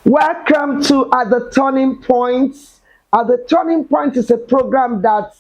Welcome to At the Turning Point. At the Turning Point is a program that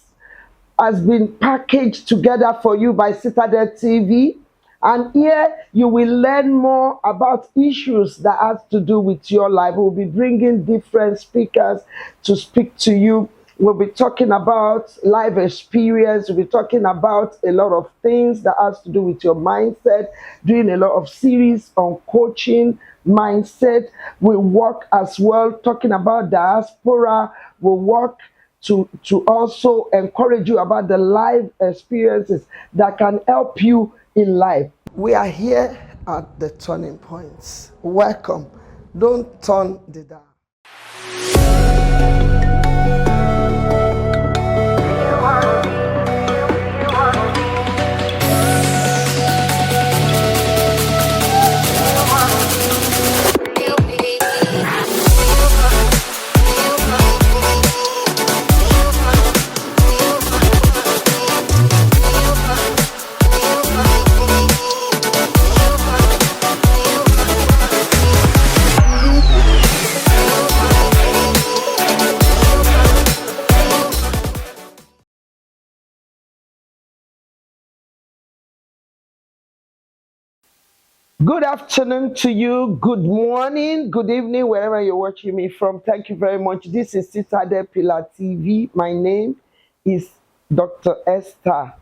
has been packaged together for you by Citadel TV. And here you will learn more about issues that have to do with your life. We'll be bringing different speakers to speak to you. We'll be talking about life experience. We'll be talking about a lot of things that has to do with your mindset, doing a lot of series on coaching, mindset. We work as well, talking about diaspora. We'll work to also encourage you about the life experiences that can help you in life. We are here at the turning points. Welcome. Don't turn the dial. Good afternoon to you. Good morning, good evening, wherever you're watching me from. Thank you very much. This is Citadel Pillar TV. My name is Dr. Esther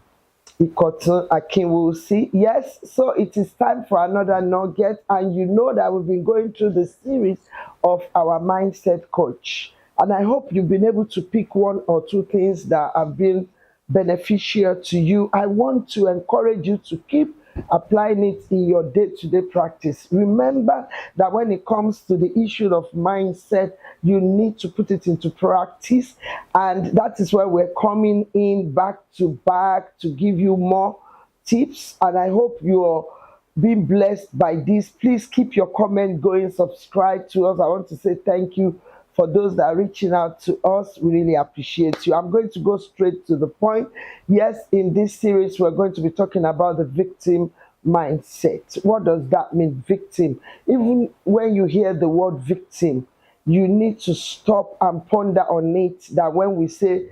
Ikotun Akinwusi. Yes, so it is time for another nugget, and you know that we've been going through the series of our mindset coach. And I hope you've been able to pick one or two things that have been beneficial to you. I want to encourage you to keep applying it in your day-to-day practice. Remember that when it comes to the issue of mindset, you need to put it into practice, and that is where we're coming in back to back to give you more tips. And I hope you're being blessed by this. Please keep your comment going, subscribe to us. I want to say thank you for those that are reaching out to us. We really appreciate you. I'm going to go straight to the point. Yes, in this series, we're going to be talking about the victim mindset. What does that mean, victim? Even when you hear the word victim, you need to stop and ponder on it, that when we say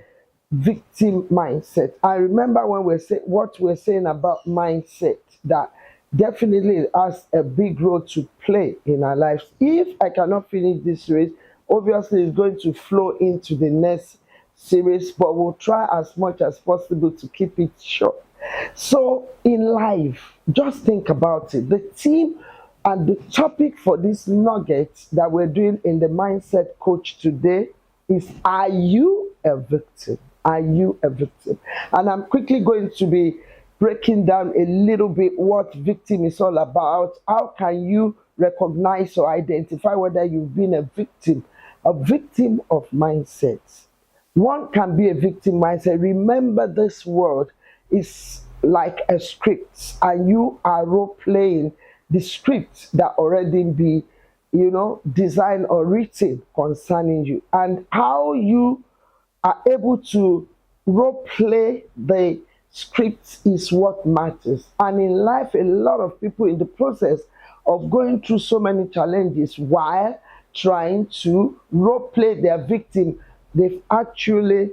victim mindset, I remember when we say what we're saying about mindset, that definitely it has a big role to play in our lives. If I cannot finish this series, obviously it's going to flow into the next series, but we'll try as much as possible to keep it short. So in life, just think about it. The theme and the topic for this nugget that we're doing in the mindset coach today is, are you a victim? Are you a victim? And I'm quickly going to be breaking down a little bit what victim is all about. How can you recognize or identify whether you've been a victim of mindset? One can be a victim mindset. Remember, this world is like a script, and you are role playing the script that already be, designed or written concerning you. And how you are able to role play the script is what matters. And in life, a lot of people, in the process of going through so many challenges while trying to role play their victim, they've actually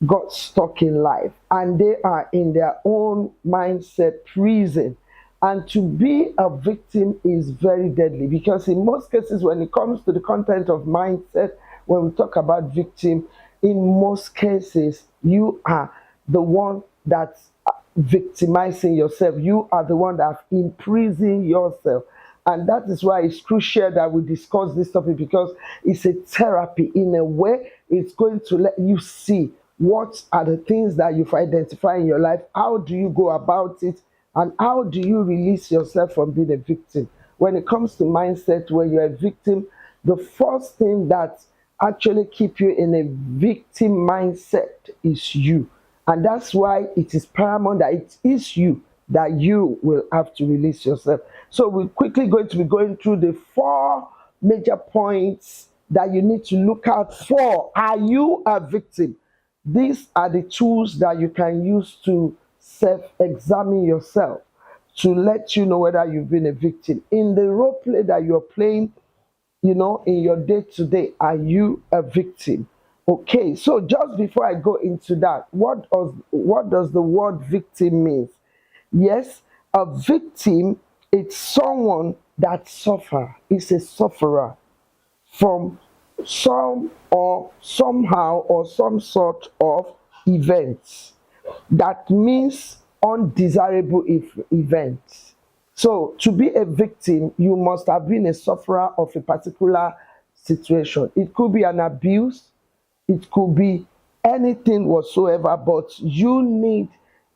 got stuck in life, and they are in their own mindset prison. And to be a victim is very deadly, because in most cases, when it comes to the content of mindset, when we talk about victim, in most cases you are the one that's victimizing yourself. You are the one that imprisoned yourself. And that is why it's crucial that we discuss this topic, because it's a therapy. In a way, it's going to let you see what are the things that you've identified in your life. How do you go about it? And how do you release yourself from being a victim? When it comes to mindset, when you're a victim, the first thing that actually keep you in a victim mindset is you. And that's why it is paramount that it is you that you will have to release yourself. So we're quickly going to be going through the 4 major points that you need to look out for. Are you a victim? These are the tools that you can use to self-examine yourself, to let you know whether you've been a victim. In the role play that you're playing, in your day to day, are you a victim? Okay, so just before I go into that, what does the word victim mean? Yes, a victim is someone that suffer, is a sufferer from some or somehow or some sort of events. That means undesirable events. So to be a victim, you must have been a sufferer of a particular situation. It could be an abuse, it could be anything whatsoever, but you need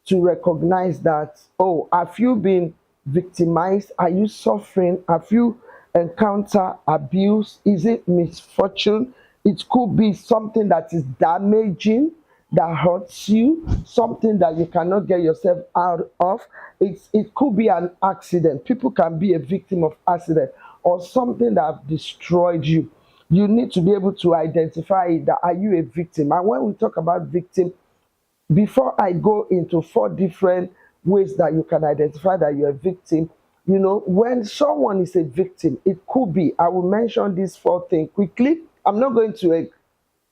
to recognize that, oh, have you been victimized? Are you suffering? Have you encountered abuse? Is it misfortune? It could be something that is damaging, that hurts you, something that you cannot get yourself out of. It could be an accident. People can be a victim of accident or something that have destroyed you. You need to be able to identify it, that are you a victim. And when we talk about victim, before I go into four different ways that you can identify that you're a victim, when someone is a victim, it could be, I will mention these four things quickly. I'm not going to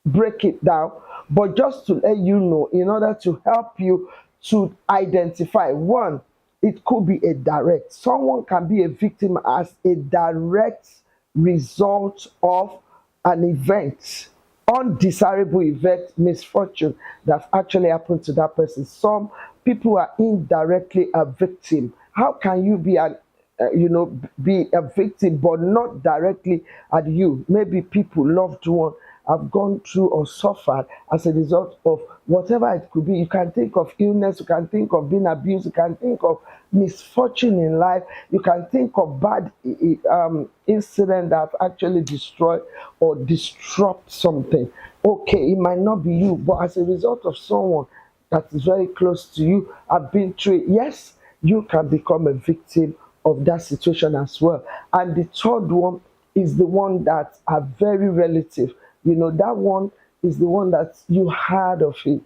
break it down, but just to let you know, in order to help you to identify. One, it could be a direct. Someone can be a victim as a direct result of an event, undesirable event, misfortune that actually happened to that person. Some people are indirectly a victim. How can you be be a victim but not directly at you? Maybe people, loved one, have gone through or suffered as a result of whatever it could be. You can think of illness, you can think of being abused, you can think of misfortune in life, you can think of bad incident that actually destroy or disrupt something. Okay, it might not be you, but as a result of someone that is very close to you have been through it, yes, you can become a victim of that situation as well. And the third one is the one that are very relative. That one is the one that you heard of it.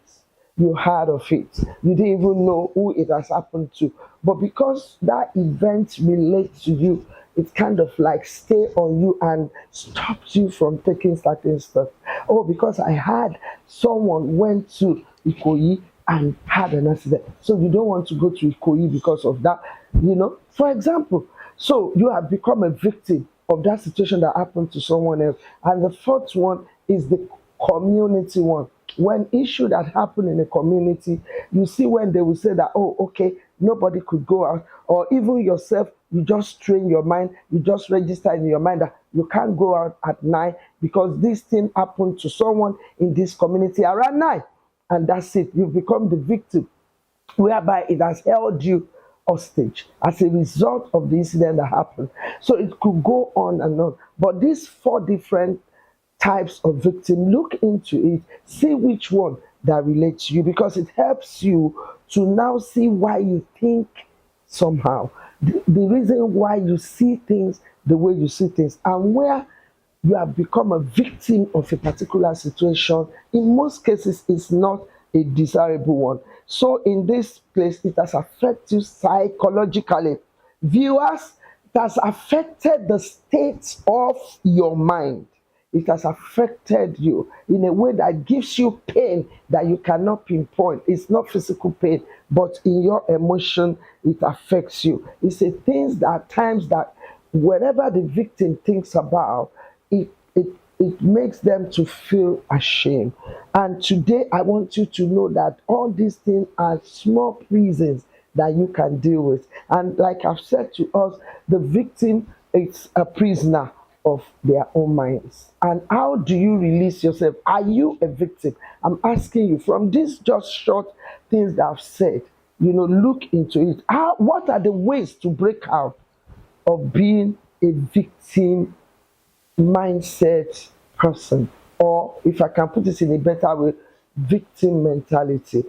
You heard of it. You didn't even know who it has happened to. But because that event relates to you, it kind of like stay on you and stops you from taking certain steps. Oh, because I had someone went to Ikoyi and had an accident. So you don't want to go to Ikoyi because of that, For example, so you have become a victim of that situation that happened to someone else. And the fourth one is the community one. When issue that happen in a community, you see when they will say that, oh, okay, nobody could go out, or even yourself, you just train your mind, you just register in your mind that you can't go out at night because this thing happened to someone in this community around night. And that's it. You've become the victim, whereby it has held you hostage as a result of the incident that happened. So it could go on and on. But these four different types of victim, look into it, see which one that relates to you, because it helps you to now see why you think somehow, the reason why you see things the way you see things, and where you have become a victim of a particular situation. In most cases, it's not a desirable one. So in this place, it has affected you psychologically. Viewers, it has affected the state of your mind. It has affected you in a way that gives you pain that you cannot pinpoint. It's not physical pain, but in your emotion, it affects you. It's a things that at times that whatever the victim thinks about, it it makes them to feel ashamed. And today I want you to know that all these things are small prisons that you can deal with. And like I've said to us, the victim is a prisoner of their own minds. And how do you release yourself? Are you a victim? I'm asking you from this just short things that I've said, look into it. What are the ways to break out of being a victim mindset person? Or if I can put this in a better way, victim mentality.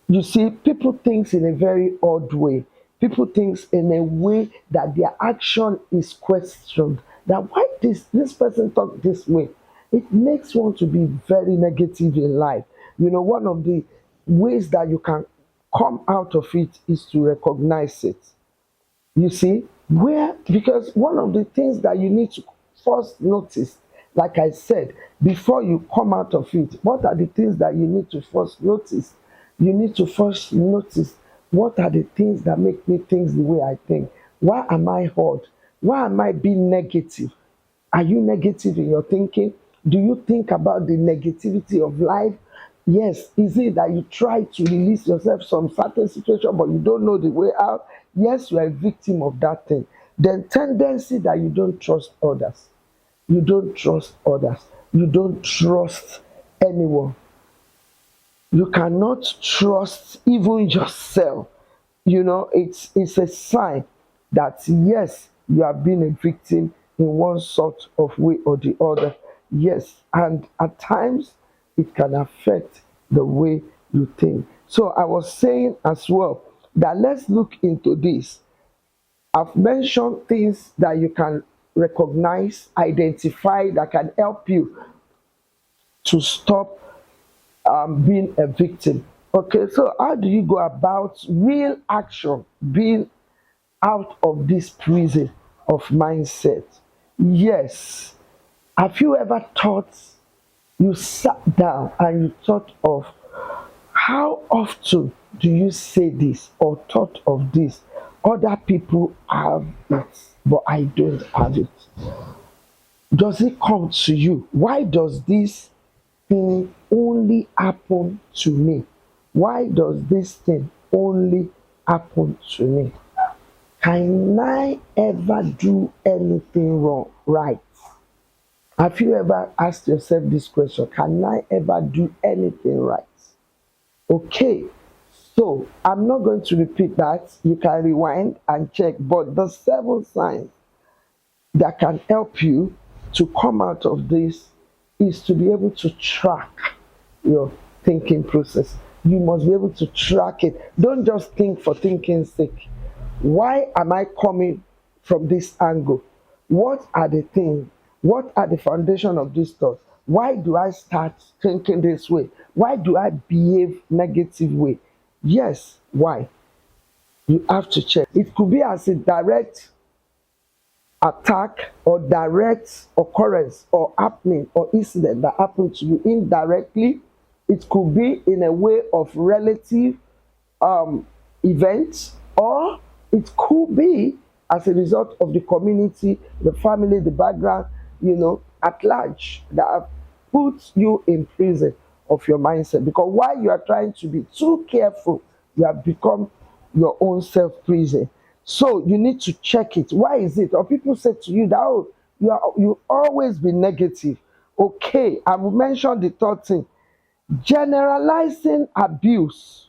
You see, people think in a very odd way. People think in a way that their action is questioned. That why this person talk this way? It makes one to be very negative in life. One of the ways that you can come out of it is to recognize it. You see, because one of the things that you need to first notice, like I said, before you come out of it, what are the things that you need to first notice? You need to first notice, what are the things that make me think the way I think? Why am I hurt? Why am I being negative? Are you negative in your thinking? Do you think about the negativity of life? Yes. Is it that you try to release yourself from certain situation, but you don't know the way out? Yes, you are a victim of that thing. Then tendency that you don't trust others. You don't trust others. You don't trust anyone. You cannot trust even yourself. It's a sign that yes, you have been a victim in one sort of way or the other. Yes, and at times it can affect the way you think. So I was saying as well that let's look into this. I've mentioned things that you can recognize, identify, that can help you to stop being a victim. Okay, so how do you go about real action being out of this prison of mindset? Yes. Have you ever thought, you sat down and you thought of how often do you say this or thought of this? Other people have it, but I don't have it. Does it come to you? Why does this thing only happen to me? Why does this thing only happen to me? Can I ever do anything wrong, right? Have you ever asked yourself this question? Can I ever do anything right? Okay, so I'm not going to repeat that. You can rewind and check. But the 7 signs that can help you to come out of this is to be able to track your thinking process. You must be able to track it. Don't just think for thinking's sake. Why am I coming from this angle? What are the things? What are the foundation of this thought? Why do I start thinking this way? Why do I behave negative way? Yes, why? You have to check. It could be as a direct attack or direct occurrence or happening or incident that happened to you indirectly. It could be in a way of relative events, or it could be as a result of the community, the family, the background, at large, that have put you in prison of your mindset. Because while you are trying to be too careful, you have become your own self prison. So you need to check it. Why is it? Or people say to you that, oh, you always be negative. Okay, I will mention the third thing. Generalizing abuse.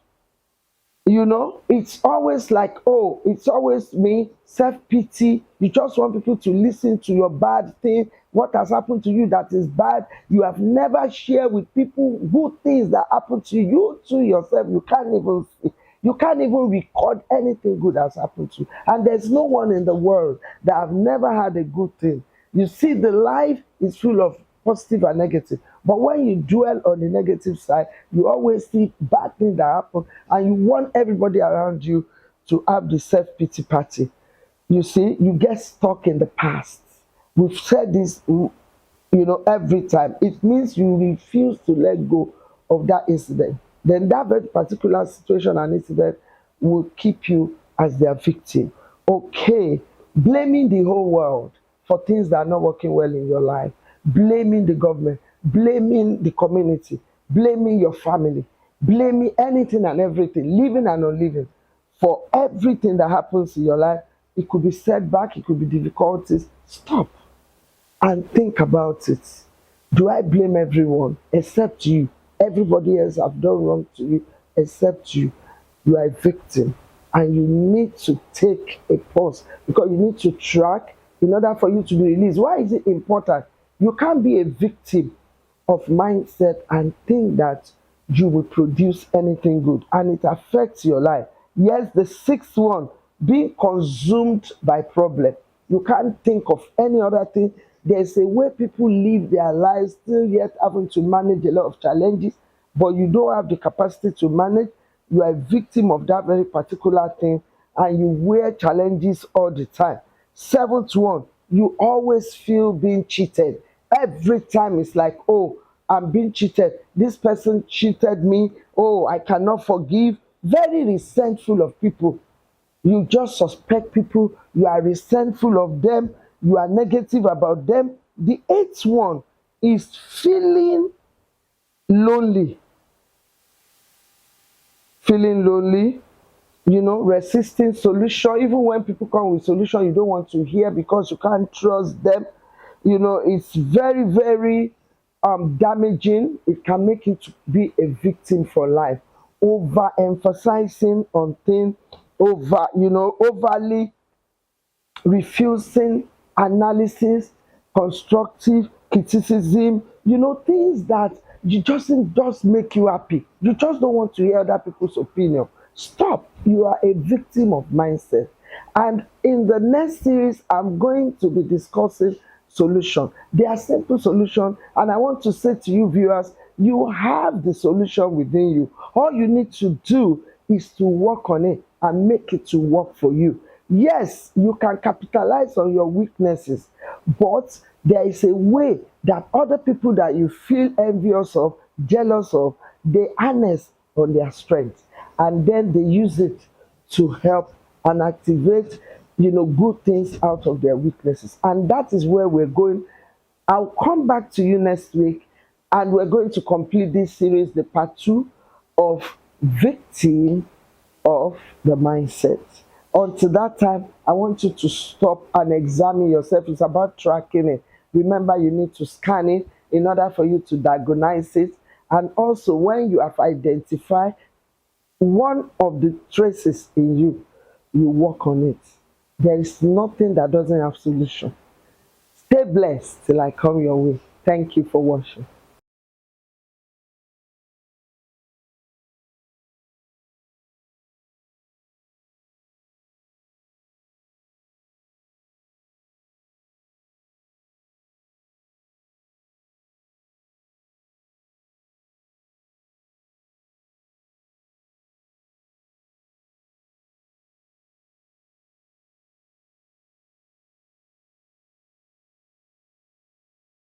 It's always like, oh, it's always me, self-pity. You just want people to listen to your bad thing, what has happened to you that is bad. You have never shared with people good things that happen to you. You to yourself, you can't even record anything good has happened to you. And there's no one in the world that have never had a good thing. You see, the life is full of positive and negative. But when you dwell on the negative side, you always see bad things that happen, and you want everybody around you to have the self-pity party. You see, you get stuck in the past. We've said this, every time. It means you refuse to let go of that incident. Then that very particular situation and incident will keep you as their victim. Okay, blaming the whole world for things that are not working well in your life, blaming the government, blaming the community, blaming your family, blaming anything and everything, living and unliving, for everything that happens in your life. It could be setback, it could be difficulties. Stop and think about it. Do I blame everyone except you? Everybody else have done wrong to you except you. You are a victim, and you need to take a pause, because you need to track in order for you to be released. Why is it important? You can't be a victim of mindset and think that you will produce anything good, and it affects your life. Yes, the 6th one, being consumed by problem. You can't think of any other thing. There's a way people live their lives still yet having to manage a lot of challenges, but you don't have the capacity to manage. You are a victim of that very particular thing, and you wear challenges all the time. 7th one, you always feel being cheated. Every time it's like, oh, I'm being cheated. This person cheated me. Oh, I cannot forgive. Very resentful of people. You just suspect people. You are resentful of them. You are negative about them. The eighth one is feeling lonely. Feeling lonely, resisting solution. Even when people come with solution, you don't want to hear because you can't trust them. It's very, very damaging. It can make you to be a victim for life. Overemphasizing on things, overly refusing analysis, constructive criticism, things that you just make you happy. You just don't want to hear other people's opinion. Stop. You are a victim of mindset. And in the next series, I'm going to be discussing solution. They are simple solution, and I want to say to you viewers, you have the solution within you. All you need to do is to work on it and make it to work for you. Yes, you can capitalize on your weaknesses, but there is a way that other people that you feel envious of, jealous of, they harness on their strength, and then they use it to help and activate good things out of their weaknesses. And that is where we're going. I'll come back to you next week, and we're going to complete this series, the part 2 of victim of the mindset. Until that time, I want you to stop and examine yourself. It's about tracking it. Remember, you need to scan it in order for you to diagnose it. And also, when you have identified one of the traces in you, you work on it. There is nothing that doesn't have solution. Stay blessed till I come your way. Thank you for watching.